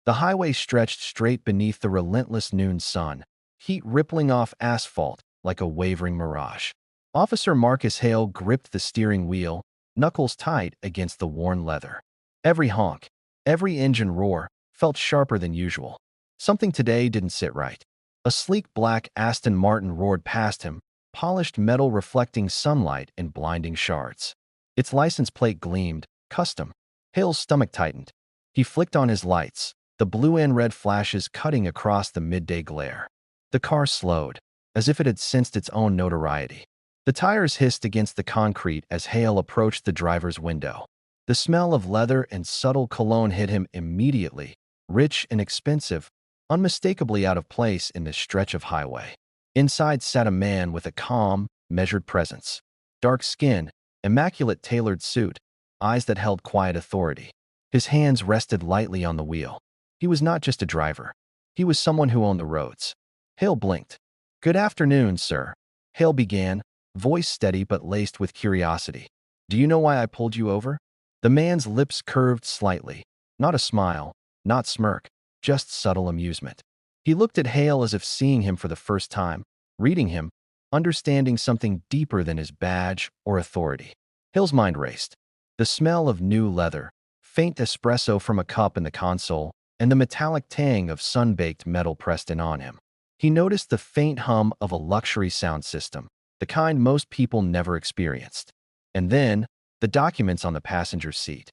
The highway stretched straight beneath the relentless noon sun, heat rippling off asphalt like a wavering mirage. Officer Marcus Hale gripped the steering wheel, knuckles tight against the worn leather. Every honk, every engine roar felt sharper than usual. Something today didn't sit right. A sleek black Aston Martin roared past him, polished metal reflecting sunlight in blinding shards. Its license plate gleamed, custom. Hale's stomach tightened. He flicked on his lights, the blue and red flashes cutting across the midday glare. The car slowed, as if it had sensed its own notoriety. The tires hissed against the concrete as Hale approached the driver's window. The smell of leather and subtle cologne hit him immediately, rich and expensive, unmistakably out of place in this stretch of highway. Inside sat a man with a calm, measured presence. Dark skin, immaculate tailored suit, eyes that held quiet authority. His hands rested lightly on the wheel. He was not just a driver. He was someone who owned the roads. Hale blinked. "Good afternoon, sir," Hale began, voice steady but laced with curiosity. "Do you know why I pulled you over?" The man's lips curved slightly. Not a smile, not smirk, just subtle amusement. He looked at Hale as if seeing him for the first time, reading him, understanding something deeper than his badge or authority. Hale's mind raced. The smell of new leather, faint espresso from a cup in the console, and the metallic tang of sun-baked metal pressed in on him. He noticed the faint hum of a luxury sound system, the kind most people never experienced. And then, the documents on the passenger seat.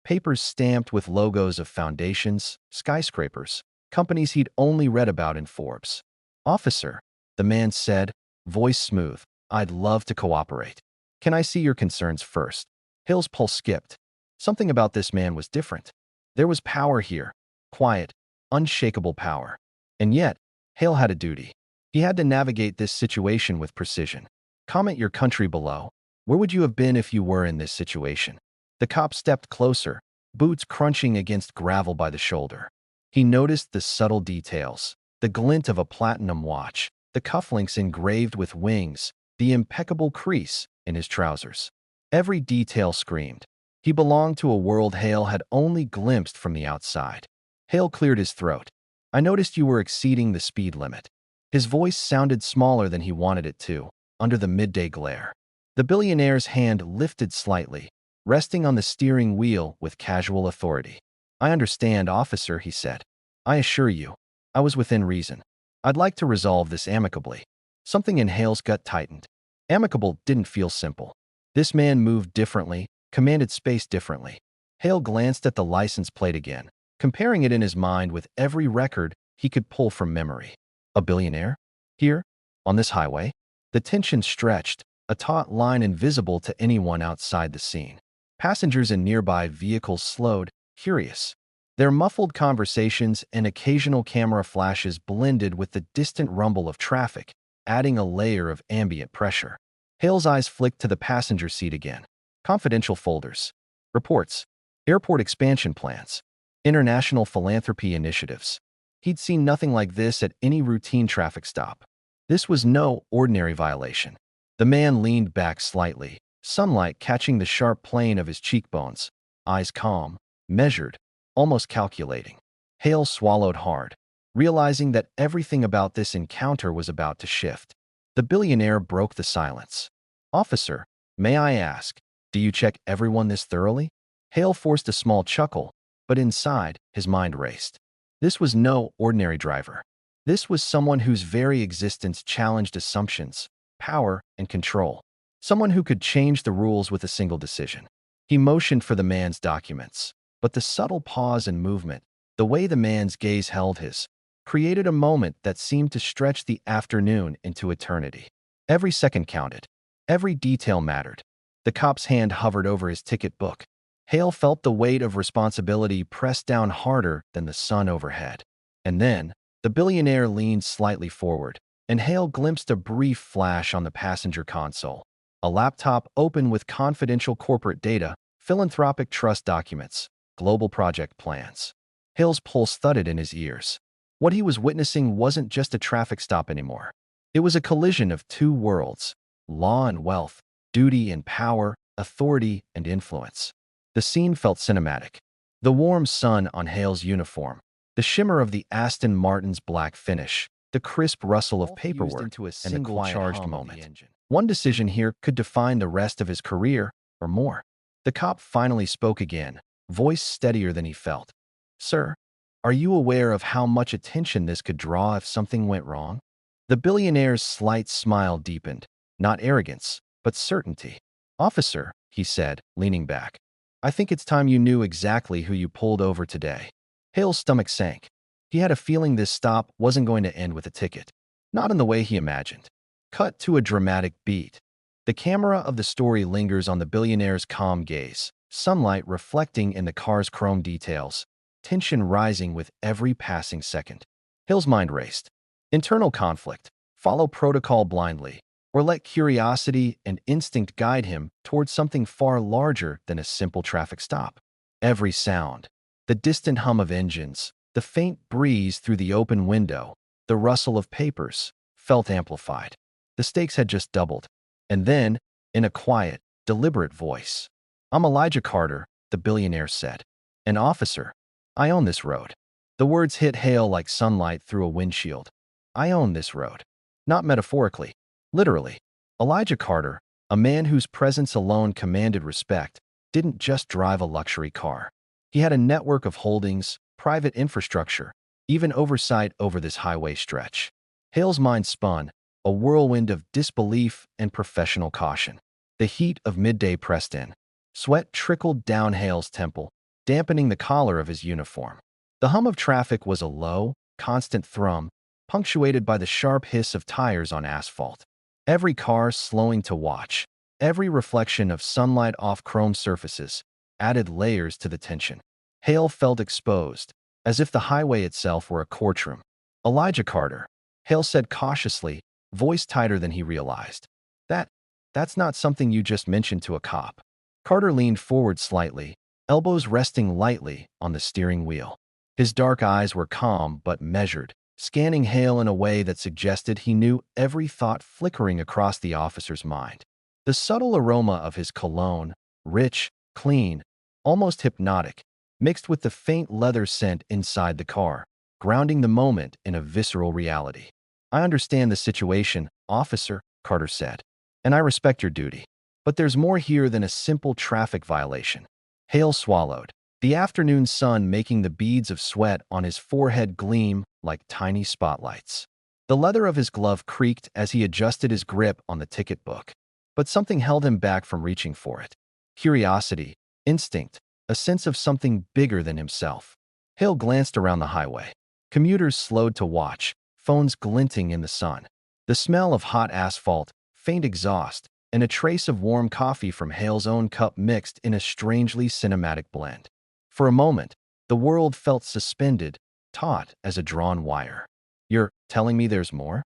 Papers stamped with logos of foundations, skyscrapers, companies he'd only read about in Forbes. "Officer," the man said, voice smooth, "I'd love to cooperate. Can I see your concerns first?" Hill's pulse skipped. Something about this man was different. There was power here, quiet, unshakable power. And yet, Hale had a duty. He had to navigate this situation with precision. "Comment your country below. Where would you have been if you were in this situation?" The cop stepped closer, boots crunching against gravel by the shoulder. He noticed the subtle details, the glint of a platinum watch, the cufflinks engraved with wings, the impeccable crease in his trousers. Every detail screamed. He belonged to a world Hale had only glimpsed from the outside. Hale cleared his throat. "I noticed you were exceeding the speed limit." His voice sounded smaller than he wanted it to, under the midday glare. The billionaire's hand lifted slightly, resting on the steering wheel with casual authority. "I understand, officer," he said. "I assure you, I was within reason. I'd like to resolve this amicably." Something in Hale's gut tightened. Amicable didn't feel simple. This man moved differently, commanded space differently. Hale glanced at the license plate again, comparing it in his mind with every record he could pull from memory. A billionaire? Here? On this highway? The tension stretched, a taut line invisible to anyone outside the scene. Passengers in nearby vehicles slowed, curious. Their muffled conversations and occasional camera flashes blended with the distant rumble of traffic, adding a layer of ambient pressure. Hale's eyes flicked to the passenger seat again. Confidential folders, reports, airport expansion plans, international philanthropy initiatives. He'd seen nothing like this at any routine traffic stop. This was no ordinary violation. The man leaned back slightly, sunlight catching the sharp plane of his cheekbones, eyes calm, measured, almost calculating. Hale swallowed hard, realizing that everything about this encounter was about to shift. The billionaire broke the silence. "Officer, may I ask, do you check everyone this thoroughly?" Hale forced a small chuckle, but inside, his mind raced. This was no ordinary driver. This was someone whose very existence challenged assumptions, power, and control. Someone who could change the rules with a single decision. He motioned for the man's documents, but the subtle pause and movement, the way the man's gaze held his, created a moment that seemed to stretch the afternoon into eternity. Every second counted. Every detail mattered. The cop's hand hovered over his ticket book. Hale felt the weight of responsibility pressed down harder than the sun overhead. And then, the billionaire leaned slightly forward, and Hale glimpsed a brief flash on the passenger console. A laptop open with confidential corporate data, philanthropic trust documents, global project plans. Hale's pulse thudded in his ears. What he was witnessing wasn't just a traffic stop anymore. It was a collision of two worlds, law and wealth, duty and power, authority and influence. The scene felt cinematic. The warm sun on Hale's uniform, The shimmer of the Aston Martin's black finish, the crisp rustle of paperwork, and the charged moment. One decision here could define the rest of his career, or more. The cop finally spoke again, voice steadier than he felt. "Sir, are you aware of how much attention this could draw if something went wrong?" The billionaire's slight smile deepened, not arrogance, but certainty. "Officer," he said, leaning back, "I think it's time you knew exactly who you pulled over today." Hale's stomach sank. He had a feeling this stop wasn't going to end with a ticket. Not in the way he imagined. Cut to a dramatic beat. The camera of the story lingers on the billionaire's calm gaze, sunlight reflecting in the car's chrome details, tension rising with every passing second. Hale's mind raced. Internal conflict. Follow protocol blindly, or let curiosity and instinct guide him towards something far larger than a simple traffic stop. Every sound, the distant hum of engines, the faint breeze through the open window, the rustle of papers, felt amplified. The stakes had just doubled. And then, in a quiet, deliberate voice, "I'm Elijah Carter," the billionaire said. "An officer. I own this road." The words hit Hale like sunlight through a windshield. "I own this road." Not metaphorically, literally. Elijah Carter, a man whose presence alone commanded respect, didn't just drive a luxury car. He had a network of holdings, private infrastructure, even oversight over this highway stretch. Hale's mind spun, a whirlwind of disbelief and professional caution. The heat of midday pressed in. Sweat trickled down Hale's temple, dampening the collar of his uniform. The hum of traffic was a low, constant thrum, punctuated by the sharp hiss of tires on asphalt. Every car slowing to watch, every reflection of sunlight off chrome surfaces, added layers to the tension. Hale felt exposed, as if the highway itself were a courtroom. "Elijah Carter," Hale said cautiously, voice tighter than he realized. That's not something you just mentioned to a cop." Carter leaned forward slightly, elbows resting lightly on the steering wheel. His dark eyes were calm but measured, scanning Hale in a way that suggested he knew every thought flickering across the officer's mind. The subtle aroma of his cologne, rich, clean, almost hypnotic, mixed with the faint leather scent inside the car, grounding the moment in a visceral reality. "I understand the situation, officer," Carter said, "and I respect your duty. But there's more here than a simple traffic violation." Hale swallowed, the afternoon sun making the beads of sweat on his forehead gleam like tiny spotlights. The leather of his glove creaked as he adjusted his grip on the ticket book. But something held him back from reaching for it. Curiosity, instinct, a sense of something bigger than himself. Hale glanced around the highway. Commuters slowed to watch, phones glinting in the sun. The smell of hot asphalt, faint exhaust, and a trace of warm coffee from Hale's own cup mixed in a strangely cinematic blend. For a moment, the world felt suspended, taut as a drawn wire. "You're telling me there's more?"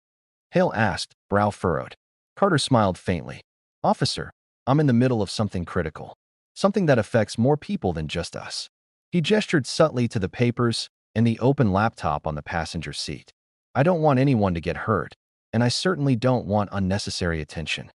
Hale asked, brow furrowed. Carter smiled faintly. "Officer, I'm in the middle of something critical. Something that affects more people than just us." He gestured subtly to the papers and the open laptop on the passenger seat. "I don't want anyone to get hurt, and I certainly don't want unnecessary attention."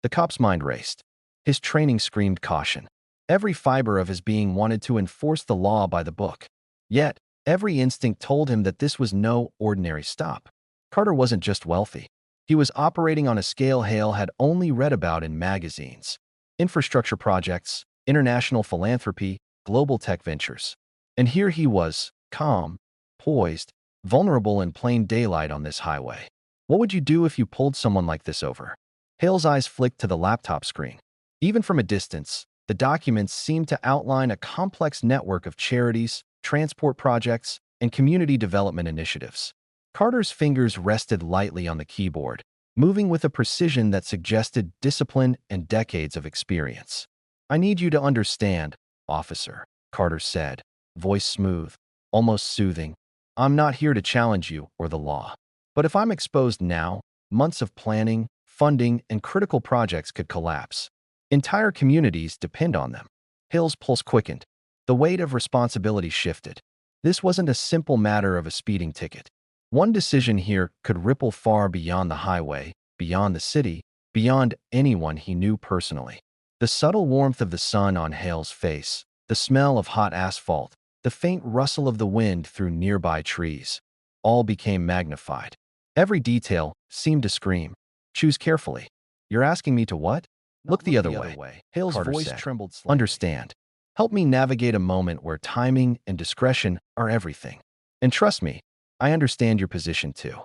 The cop's mind raced. His training screamed caution. Every fiber of his being wanted to enforce the law by the book. Yet, every instinct told him that this was no ordinary stop. Carter wasn't just wealthy. He was operating on a scale Hale had only read about in magazines. Infrastructure projects, international philanthropy, global tech ventures. And here he was, calm, poised, vulnerable in plain daylight on this highway. What would you do if you pulled someone like this over? Hale's eyes flicked to the laptop screen. Even from a distance, the documents seemed to outline a complex network of charities, transport projects, and community development initiatives. Carter's fingers rested lightly on the keyboard, moving with a precision that suggested discipline and decades of experience. "I need you to understand, officer," Carter said, voice smooth, almost soothing. "I'm not here to challenge you or the law. But if I'm exposed now, months of planning, funding, and critical projects could collapse. Entire communities depend on them." Hale's pulse quickened. The weight of responsibility shifted. This wasn't a simple matter of a speeding ticket. One decision here could ripple far beyond the highway, beyond the city, beyond anyone he knew personally. The subtle warmth of the sun on Hale's face, the smell of hot asphalt, the faint rustle of the wind through nearby trees. All became magnified. Every detail seemed to scream, "Choose carefully." "You're asking me to what?" "Look the other way." Hale's voice trembled slightly. "Understand. Help me navigate a moment where timing and discretion are everything. And trust me, I understand your position too."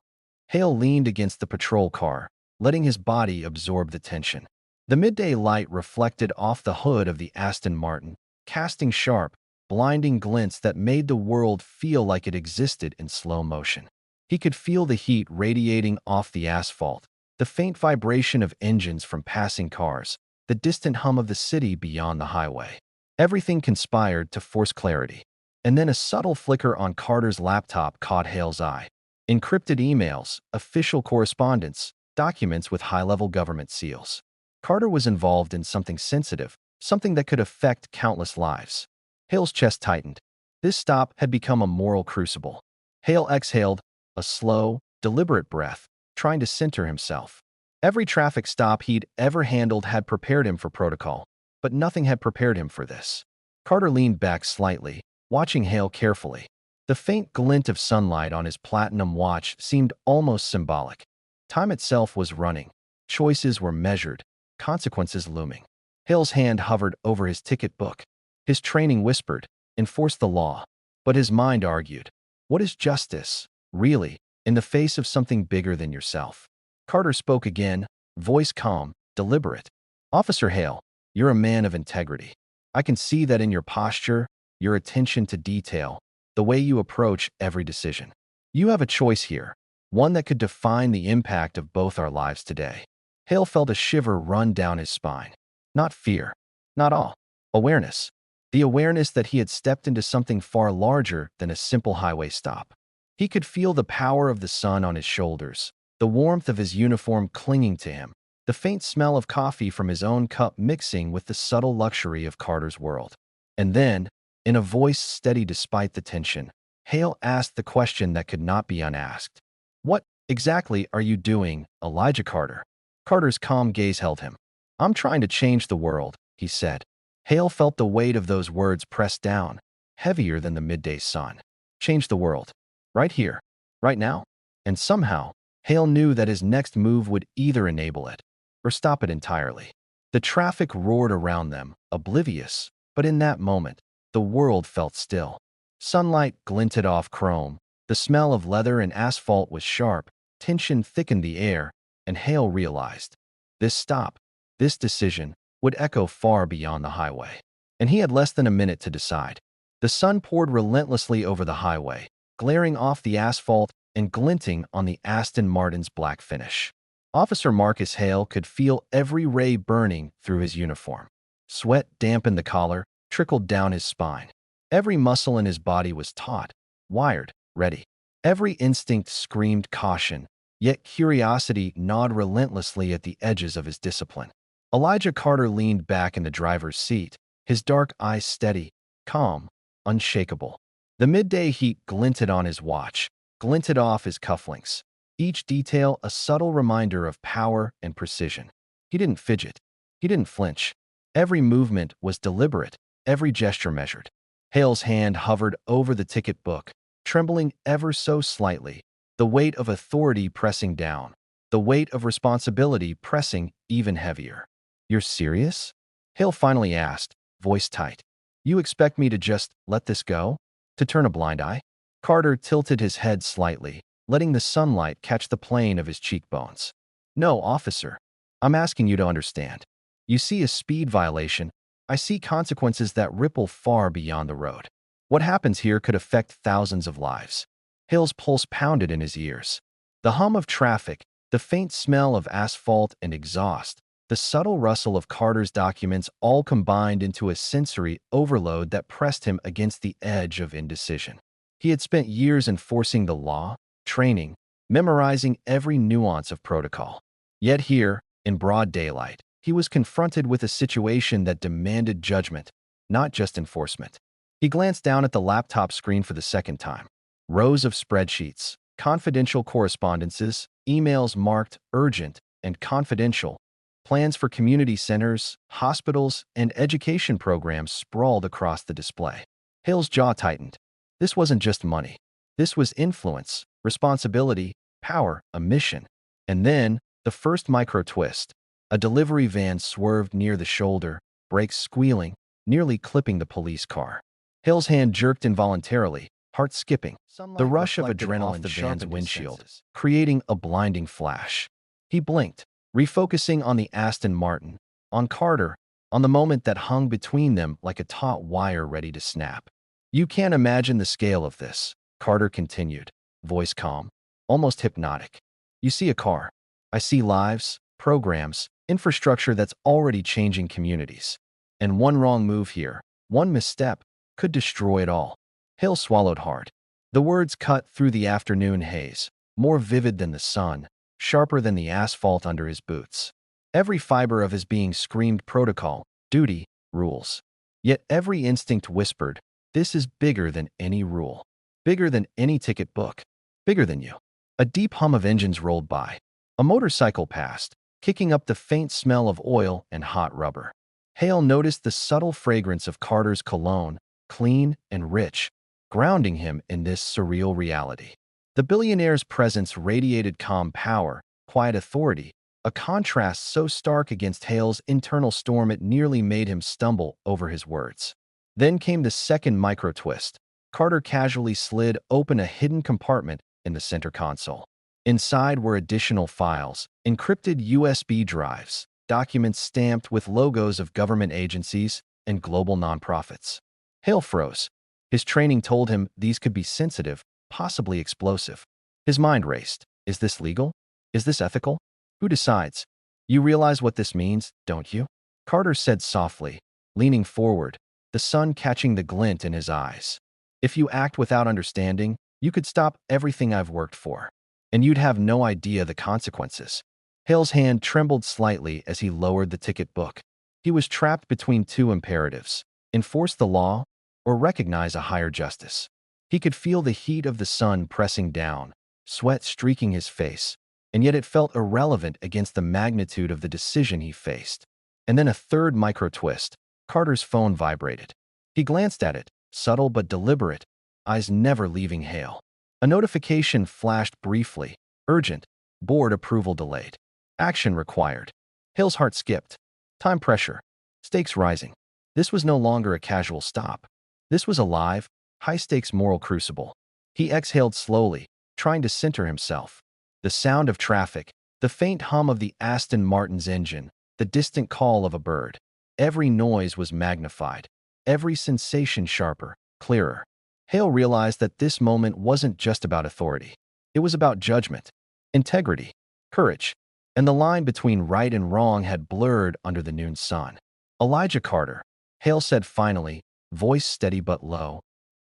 Hale leaned against the patrol car, letting his body absorb the tension. The midday light reflected off the hood of the Aston Martin, casting sharp, blinding glints that made the world feel like it existed in slow motion. He could feel the heat radiating off the asphalt, the faint vibration of engines from passing cars, the distant hum of the city beyond the highway. Everything conspired to force clarity. And then a subtle flicker on Carter's laptop caught Hale's eye. Encrypted emails, official correspondence, documents with high-level government seals. Carter was involved in something sensitive, something that could affect countless lives. Hale's chest tightened. This stop had become a moral crucible. Hale exhaled, a slow, deliberate breath, trying to center himself. Every traffic stop he'd ever handled had prepared him for protocol, but nothing had prepared him for this. Carter leaned back slightly, watching Hale carefully. The faint glint of sunlight on his platinum watch seemed almost symbolic. Time itself was running. Choices were measured, consequences looming. Hale's hand hovered over his ticket book. His training whispered, "Enforce the law." But his mind argued, "What is justice, really, in the face of something bigger than yourself?" Carter spoke again, voice calm, deliberate. "Officer Hale, you're a man of integrity. I can see that in your posture, your attention to detail, the way you approach every decision. You have a choice here, one that could define the impact of both our lives today." Hale felt a shiver run down his spine. Not fear, not awe, awareness. The awareness that he had stepped into something far larger than a simple highway stop. He could feel the power of the sun on his shoulders, the warmth of his uniform clinging to him, the faint smell of coffee from his own cup mixing with the subtle luxury of Carter's world. And then, in a voice steady despite the tension, Hale asked the question that could not be unasked. "What exactly are you doing, Elijah Carter?" Carter's calm gaze held him. "I'm trying to change the world," he said. Hale felt the weight of those words pressed down, heavier than the midday sun. Change the world. Right here. Right now. And somehow, Hale knew that his next move would either enable it or stop it entirely. The traffic roared around them, oblivious, but in that moment, the world felt still. Sunlight glinted off chrome, the smell of leather and asphalt was sharp, tension thickened the air, and Hale realized this stop, this decision, would echo far beyond the highway. And he had less than a minute to decide. The sun poured relentlessly over the highway, glaring off the asphalt and glinting on the Aston Martin's black finish. Officer Marcus Hale could feel every ray burning through his uniform. Sweat dampened the collar, trickled down his spine. Every muscle in his body was taut, wired, ready. Every instinct screamed caution, yet curiosity gnawed relentlessly at the edges of his discipline. Elijah Carter leaned back in the driver's seat, his dark eyes steady, calm, unshakable. The midday heat glinted on his watch, glinted off his cufflinks, each detail a subtle reminder of power and precision. He didn't fidget. He didn't flinch. Every movement was deliberate, every gesture measured. Hale's hand hovered over the ticket book, trembling ever so slightly, the weight of authority pressing down, the weight of responsibility pressing even heavier. "You're serious?" Hale finally asked, voice tight. "You expect me to just let this go? To turn a blind eye?" Carter tilted his head slightly, letting the sunlight catch the plane of his cheekbones. "No, officer. I'm asking you to understand. You see a speed violation. I see consequences that ripple far beyond the road. What happens here could affect thousands of lives." Hale's pulse pounded in his ears. The hum of traffic, the faint smell of asphalt and exhaust, the subtle rustle of Carter's documents all combined into a sensory overload that pressed him against the edge of indecision. He had spent years enforcing the law, training, memorizing every nuance of protocol. Yet here, in broad daylight, he was confronted with a situation that demanded judgment, not just enforcement. He glanced down at the laptop screen for the second time. Rows of spreadsheets, confidential correspondences, emails marked urgent and confidential, plans for community centers, hospitals, and education programs sprawled across the display. Hale's jaw tightened. This wasn't just money. This was influence, responsibility, power, a mission. And then, the first micro-twist. A delivery van swerved near the shoulder, brakes squealing, nearly clipping the police car. Hale's hand jerked involuntarily, heart skipping. The rush of adrenaline off the van's windshield, creating a blinding flash. He blinked, refocusing on the Aston Martin, on Carter, on the moment that hung between them like a taut wire ready to snap. You can't imagine the scale of this, Carter continued, voice calm, almost hypnotic. You see a car. I see lives, programs, infrastructure that's already changing communities. And one wrong move here, one misstep, could destroy it all. Hale swallowed hard. The words cut through the afternoon haze, more vivid than the sun, sharper than the asphalt under his boots. Every fiber of his being screamed protocol, duty, rules. Yet every instinct whispered, this is bigger than any rule. Bigger than any ticket book. Bigger than you. A deep hum of engines rolled by. A motorcycle passed, kicking up the faint smell of oil and hot rubber. Hale noticed the subtle fragrance of Carter's cologne, clean and rich, grounding him in this surreal reality. The billionaire's presence radiated calm power, quiet authority, a contrast so stark against Hale's internal storm it nearly made him stumble over his words. Then came the second micro-twist. Carter casually slid open a hidden compartment in the center console. Inside were additional files, encrypted USB drives, documents stamped with logos of government agencies and global nonprofits. Hale froze. His training told him these could be sensitive, possibly explosive. His mind raced. Is this legal? Is this ethical? Who decides? You realize what this means, don't you? Carter said softly, leaning forward, the sun catching the glint in his eyes. If you act without understanding, you could stop everything I've worked for. And you'd have no idea the consequences. Hale's hand trembled slightly as he lowered the ticket book. He was trapped between two imperatives: enforce the law or recognize a higher justice. He could feel the heat of the sun pressing down, sweat streaking his face, and yet it felt irrelevant against the magnitude of the decision he faced. And then a third micro-twist. Carter's phone vibrated. He glanced at it, subtle but deliberate, eyes never leaving Hale. A notification flashed briefly. Urgent. Board approval delayed. Action required. Hale's heart skipped. Time pressure. Stakes rising. This was no longer a casual stop. This was a live, high-stakes moral crucible. He exhaled slowly, trying to center himself. The sound of traffic, the faint hum of the Aston Martin's engine, the distant call of a bird. Every noise was magnified. Every sensation sharper, clearer. Hale realized that this moment wasn't just about authority. It was about judgment, integrity, courage, and the line between right and wrong had blurred under the noon sun. Elijah Carter, Hale said finally, voice steady but low,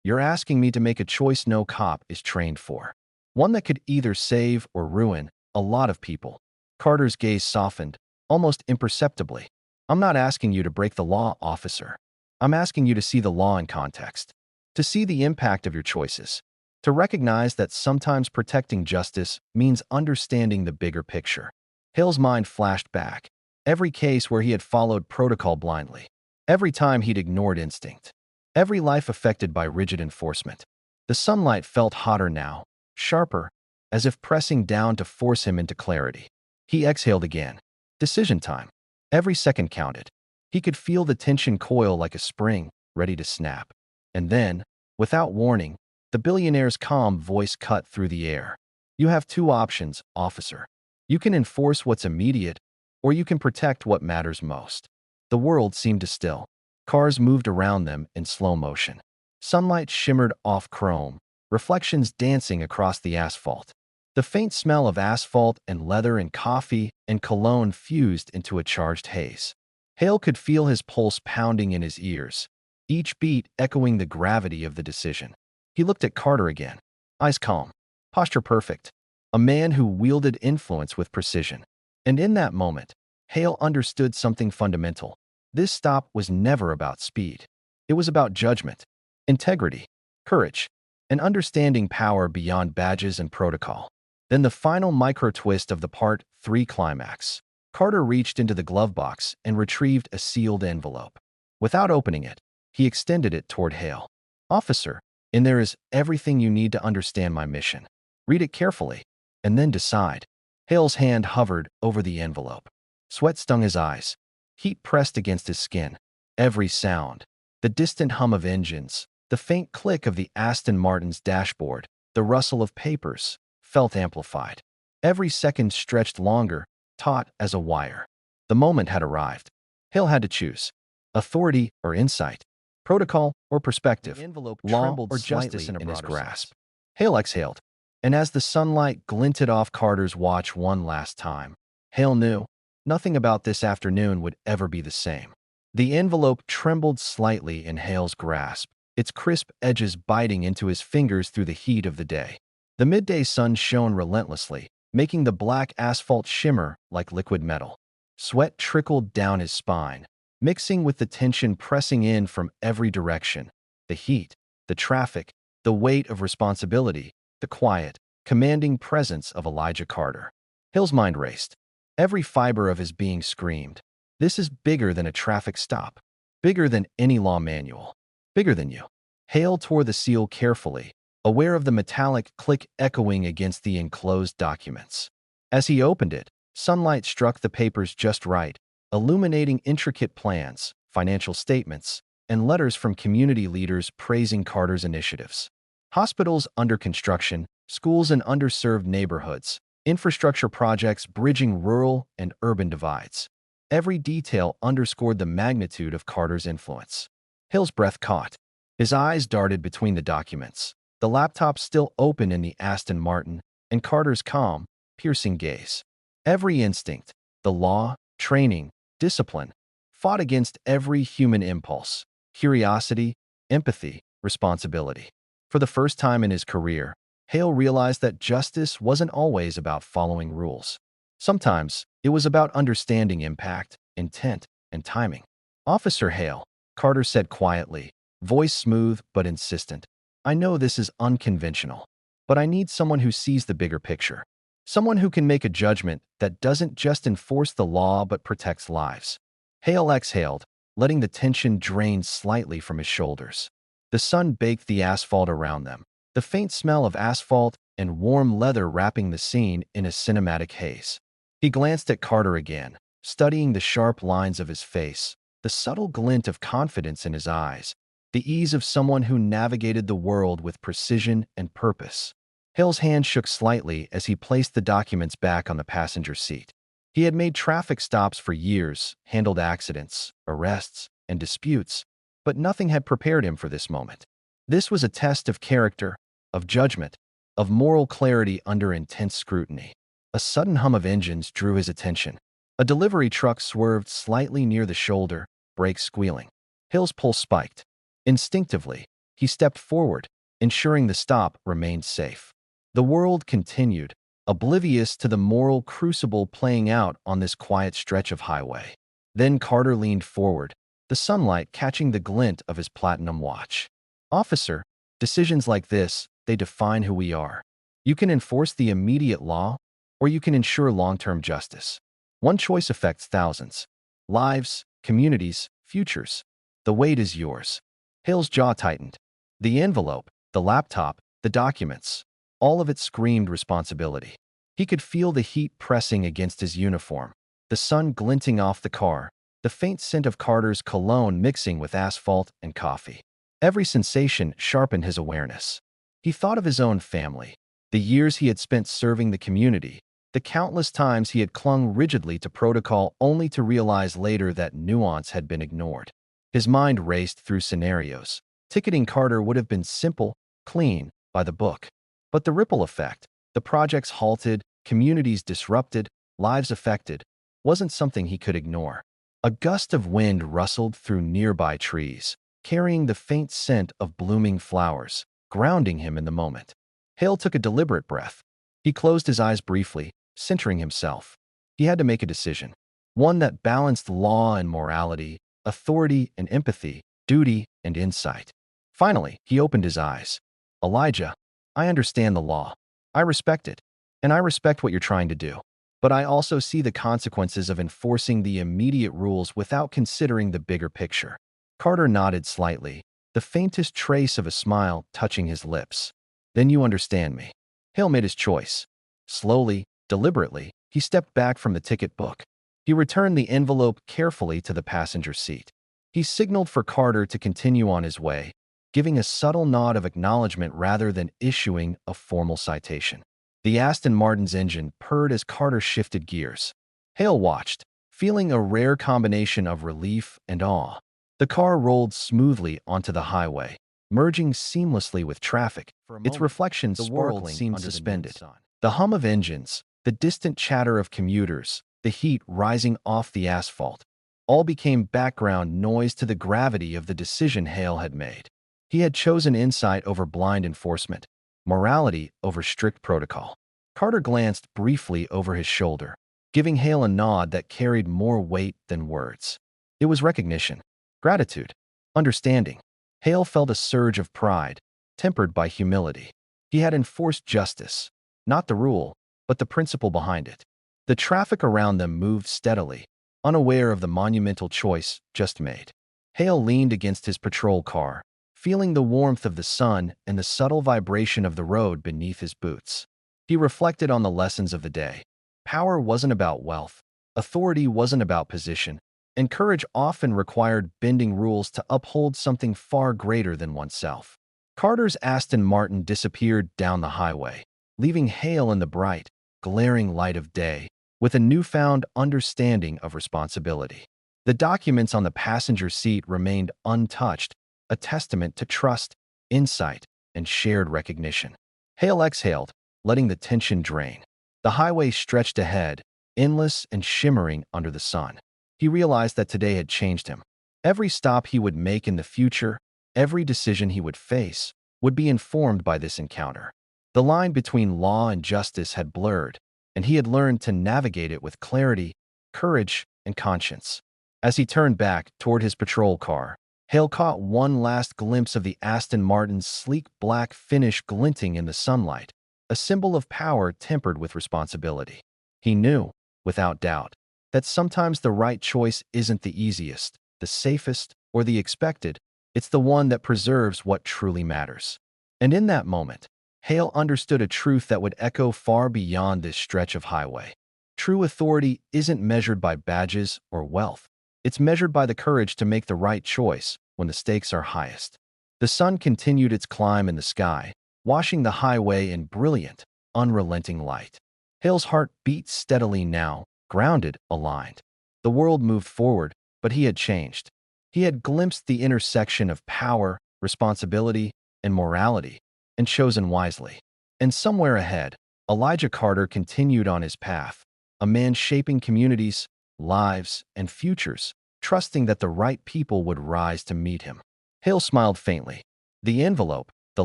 you're asking me to make a choice no cop is trained for. One that could either save or ruin a lot of people. Carter's gaze softened, almost imperceptibly. I'm not asking you to break the law, officer. I'm asking you to see the law in context. To see the impact of your choices. To recognize that sometimes protecting justice means understanding the bigger picture. Hale's mind flashed back. Every case where he had followed protocol blindly. Every time he'd ignored instinct. Every life affected by rigid enforcement. The sunlight felt hotter now, sharper, as if pressing down to force him into clarity. He exhaled again. Decision time. Every second counted. He could feel the tension coil like a spring, ready to snap. And then, without warning, the billionaire's calm voice cut through the air. You have two options, officer. You can enforce what's immediate, or you can protect what matters most. The world seemed to still. Cars moved around them in slow motion. Sunlight shimmered off chrome, reflections dancing across the asphalt. The faint smell of asphalt and leather and coffee and cologne fused into a charged haze. Hale could feel his pulse pounding in his ears, each beat echoing the gravity of the decision. He looked at Carter again, eyes calm, posture perfect, a man who wielded influence with precision. And in that moment, Hale understood something fundamental. This stop was never about speed. It was about judgment, integrity, courage, and understanding power beyond badges and protocol. Then the final micro-twist of the Part 3 climax. Carter reached into the glove box and retrieved a sealed envelope. Without opening it, he extended it toward Hale. Officer, in there is everything you need to understand my mission. Read it carefully, and then decide. Hale's hand hovered over the envelope. Sweat stung his eyes. Heat pressed against his skin. Every sound, the distant hum of engines, the faint click of the Aston Martin's dashboard, the rustle of papers, felt amplified. Every second stretched longer, taut as a wire. The moment had arrived. Hale had to choose. Authority or insight. Protocol or perspective. Law or justice in his grasp. Hale exhaled. And as the sunlight glinted off Carter's watch one last time, Hale knew nothing about this afternoon would ever be the same. The envelope trembled slightly in Hale's grasp, its crisp edges biting into his fingers through the heat of the day. The midday sun shone relentlessly, making the black asphalt shimmer like liquid metal. Sweat trickled down his spine, mixing with the tension pressing in from every direction. The heat, the traffic, the weight of responsibility, the quiet, commanding presence of Elijah Carter. Hill's mind raced. Every fiber of his being screamed, "This is bigger than a traffic stop, bigger than any law manual, bigger than you." Hale tore the seal carefully, aware of the metallic click echoing against the enclosed documents. As he opened it, sunlight struck the papers just right, illuminating intricate plans, financial statements, and letters from community leaders praising Carter's initiatives. Hospitals under construction, schools in underserved neighborhoods, infrastructure projects bridging rural and urban divides. Every detail underscored the magnitude of Carter's influence. Hill's breath caught. His eyes darted between the documents, the laptop still open in the Aston Martin, and Carter's calm, piercing gaze. Every instinct, the law, training, discipline, fought against every human impulse, curiosity, empathy, responsibility. For the first time in his career, Hale realized that justice wasn't always about following rules. Sometimes, it was about understanding impact, intent, and timing. "Officer Hale," Carter said quietly, voice smooth but insistent, "I know this is unconventional, but I need someone who sees the bigger picture. Someone who can make a judgment that doesn't just enforce the law but protects lives." Hale exhaled, letting the tension drain slightly from his shoulders. The sun baked the asphalt around them, the faint smell of asphalt and warm leather wrapping the scene in a cinematic haze. He glanced at Carter again, studying the sharp lines of his face, the subtle glint of confidence in his eyes, the ease of someone who navigated the world with precision and purpose. Hale's hand shook slightly as he placed the documents back on the passenger seat. He had made traffic stops for years, handled accidents, arrests, and disputes, but nothing had prepared him for this moment. This was a test of character, of judgment, of moral clarity under intense scrutiny. A sudden hum of engines drew his attention. A delivery truck swerved slightly near the shoulder, brakes squealing. Hill's pulse spiked. Instinctively, he stepped forward, ensuring the stop remained safe. The world continued, oblivious to the moral crucible playing out on this quiet stretch of highway. Then Carter leaned forward, the sunlight catching the glint of his platinum watch. "Officer, decisions like this, they define who we are. You can enforce the immediate law, or you can ensure long-term justice. One choice affects thousands. Lives, communities, futures. The weight is yours." Hale's jaw tightened. The envelope, the laptop, the documents, all of it screamed responsibility. He could feel the heat pressing against his uniform, the sun glinting off the car, the faint scent of Carter's cologne mixing with asphalt and coffee. Every sensation sharpened his awareness. He thought of his own family, the years he had spent serving the community, the countless times he had clung rigidly to protocol only to realize later that nuance had been ignored. His mind raced through scenarios. Ticketing Carter would have been simple, clean, by the book. But the ripple effect, the projects halted, communities disrupted, lives affected, wasn't something he could ignore. A gust of wind rustled through nearby trees, carrying the faint scent of blooming flowers, grounding him in the moment. Hale took a deliberate breath. He closed his eyes briefly, centering himself. He had to make a decision, one that balanced law and morality, authority and empathy, duty and insight. Finally, he opened his eyes. "Elijah, I understand the law. I respect it, and I respect what you're trying to do. But I also see the consequences of enforcing the immediate rules without considering the bigger picture." Carter nodded slightly, the faintest trace of a smile touching his lips. "Then you understand me." Hale made his choice. Slowly, deliberately, he stepped back from the ticket book. He returned the envelope carefully to the passenger seat. He signaled for Carter to continue on his way, giving a subtle nod of acknowledgement rather than issuing a formal citation. The Aston Martin's engine purred as Carter shifted gears. Hale watched, feeling a rare combination of relief and awe. The car rolled smoothly onto the highway, merging seamlessly with traffic, its reflection The world sparkling seemed under the suspended. noon sun. The hum of engines, the distant chatter of commuters, the heat rising off the asphalt, all became background noise to the gravity of the decision Hale had made. He had chosen insight over blind enforcement, morality over strict protocol. Carter glanced briefly over his shoulder, giving Hale a nod that carried more weight than words. It was recognition, gratitude, understanding. Hale felt a surge of pride, tempered by humility. He had enforced justice, not the rule, but the principle behind it. The traffic around them moved steadily, unaware of the monumental choice just made. Hale leaned against his patrol car, feeling the warmth of the sun and the subtle vibration of the road beneath his boots. He reflected on the lessons of the day. Power wasn't about wealth, authority wasn't about position, and courage often required bending rules to uphold something far greater than oneself. Carter's Aston Martin disappeared down the highway, leaving Hale in the bright, glaring light of day, with a newfound understanding of responsibility. The documents on the passenger seat remained untouched, a testament to trust, insight, and shared recognition. Hale exhaled, letting the tension drain. The highway stretched ahead, endless and shimmering under the sun. He realized that today had changed him. Every stop he would make in the future, every decision he would face, would be informed by this encounter. The line between law and justice had blurred, and he had learned to navigate it with clarity, courage, and conscience. As he turned back toward his patrol car, Hale caught one last glimpse of the Aston Martin's sleek black finish glinting in the sunlight, a symbol of power tempered with responsibility. He knew, without doubt, that sometimes the right choice isn't the easiest, the safest, or the expected. It's the one that preserves what truly matters. And in that moment, Hale understood a truth that would echo far beyond this stretch of highway. True authority isn't measured by badges or wealth. It's measured by the courage to make the right choice when the stakes are highest. The sun continued its climb in the sky, washing the highway in brilliant, unrelenting light. Hale's heart beat steadily now, grounded, aligned. The world moved forward, but he had changed. He had glimpsed the intersection of power, responsibility, and morality, and chosen wisely. And somewhere ahead, Elijah Carter continued on his path, a man shaping communities, lives, and futures, trusting that the right people would rise to meet him. Hale smiled faintly. The envelope, the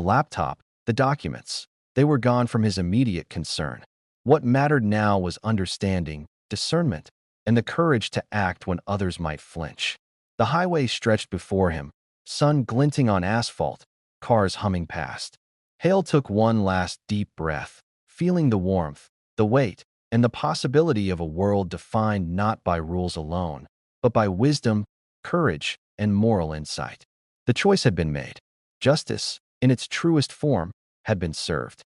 laptop, the documents, they were gone from his immediate concern. What mattered now was understanding, discernment, and the courage to act when others might flinch. The highway stretched before him, sun glinting on asphalt, cars humming past. Hale took one last deep breath, feeling the warmth, the weight, and the possibility of a world defined not by rules alone, but by wisdom, courage, and moral insight. The choice had been made. Justice, in its truest form, had been served.